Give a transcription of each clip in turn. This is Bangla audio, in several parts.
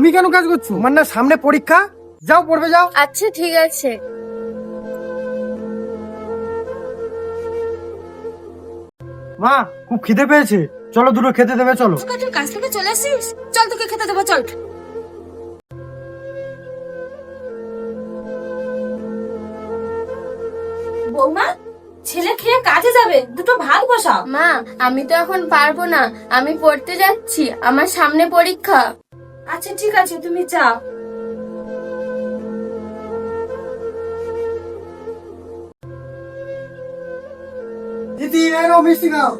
তুমি কেন কাজ করছো? আমার না সামনে পরীক্ষা, যাও পড়বে যাও। আচ্ছা ঠিক আছে। মা খুব খিদে পেয়েছে, চলো দুটো খেতে দেবে চলো। তুই কাজ থেকে চলে আসিস, চল তোকে খেতে দেবো, চল। বৌমা, ছেলে খেয়ে কাজে যাবে, দুটো ভাত বসাও। মা আমি তো এখন পারবো না, আমি পড়তে যাচ্ছি, আমার সামনে পরীক্ষা। আচ্ছা ঠিক আছে, তুমি যাও। দিদি এনো মিষ্টি খাও,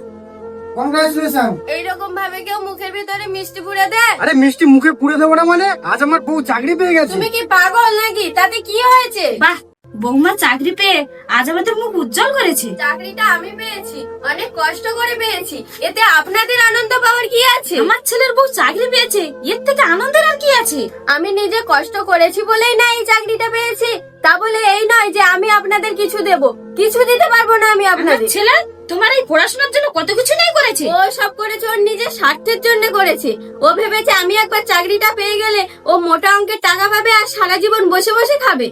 কংগ্রাচুলেশন। এইরকম ভাবে কেউ মুখের ভিতরে মিষ্টি পুড়ে দেয়? আরে মিষ্টি মুখে পুড়ে দেবো না মানে, আজ আমার বউ চাকরি পেয়ে গেছে। তুমি কি পাগল নাকি? তাতে কি হয়েছে? বাহ, বৌমা চাকরি পেয়ে আজ আমাদের মুখ উজ্জ্বল করেছে। চাকরিটা আমি পেয়েছি, অনেক কষ্ট করে পেয়েছি, এতে আপনাদের আনন্দ পাওয়ার কি আছে? আমার ছেলের বউ চাকরি পেয়েছে, এর থেকে আনন্দের আর কি আছে? আমি নিজে কষ্ট করেছি বলেই না এই চাকরিটা পেয়েছি, তা বলে এই নয় যে আমি আপনাদের কিছু দেব। কিছু দিতে পারবো না আমি আপনাদের। ছেলে তোমার এই পড়াশোনার জন্য কত কিছু নাই করেছে। ও সব করেছে ওর নিজের স্বার্থের জন্য করেছে। ও ভেবেছে আমি একবার চাকরিটা পেয়ে গেলে ও মোটা অঙ্কের টাকা পাবে আর সারা জীবন বসে বসে খাবে।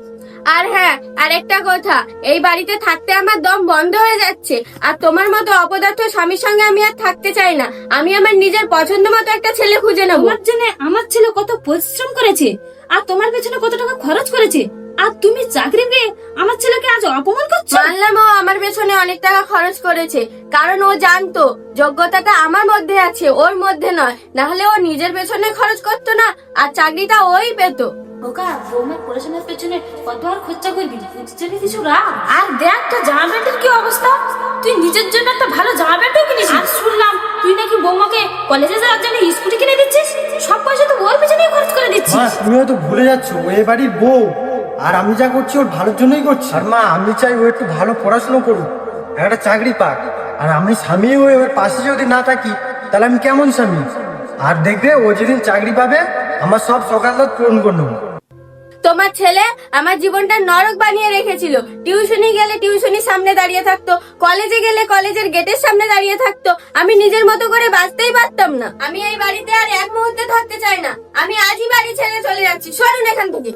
আর হ্যাঁ, আরেকটা কথা, এই বাড়িতে থাকতে আমার দম বন্ধ হয়ে যাচ্ছে। আর তোমার মতো অপদার্থ স্বামীর সঙ্গে আমি আর থাকতে চাই না। আমি আমার নিজের পছন্দ মতো একটা ছেলে খুঁজে নেবো। তোমার জন্য আমার ছেলে কত পরিশ্রম করেছে, আর তোমার পেছনে কত টাকা খরচ করেছে, আর তুমি চাকরি পেয়ে আমার ছেলেকে আজ অপমান করছো। মানলাম ও আমার পেছনে অনেক টাকা খরচ করেছে, কারণ ও জানতো যোগ্যতাটা আমার মধ্যে আছে, ওর মধ্যে নয়। না হলে ও নিজের পেছনে খরচ করতো না, আর চাকরিটা ওই পেতো। ওকা বৌমার পড়াশোনার পেছনে কত আর খরচা করবি, জন্য কিছু রাখ। আর দেখ তো জামা প্যান্টের কি অবস্থা, তুই নিজের জন্য একটা ভালো জামা প্যান্টও কিনিস। আর শুনলাম তুই নাকি বৌমাকে কলেজে যাওয়ার জন্য স্কুটি কিনে দিচ্ছিস, সব পয়সা তো ওর পেছনে খরচ করে দিচ্ছিস। মা তুমি হয়তো ভুলে যাচ্ছ, ও এ বাড়ির বউ, আর আমি যা করছি ওর ভালোর জন্যই করছি। আর মা আমি চাই ও একটু ভালো পড়াশোনা করুক, একটা চাকরি পাক। আর আমি স্বামী হয়ে ওর পাশে যদি না থাকি তাহলে আমি কেমন স্বামী? আর দেখবে ও যেদিন চাকরি পাবে আমার সব সকাল পূরণ করে নেবো। তোমার ছেলে আমার জীবনটা নরক বানিয়ে রেখেছিল। টিউশনি গেলে টিউশনির সামনে দাঁড়িয়ে থাকতো, কলেজে গেলে কলেজের গেটের সামনে দাঁড়িয়ে থাকতো। আমি নিজের মতো করে বাঁচতেই পারতাম না। আমি এই বাড়িতে আর এক মুহূর্তে থাকতে চাই না। আমি আজই বাড়ি ছেড়ে চলে যাচ্ছি, সরুন এখান থেকে।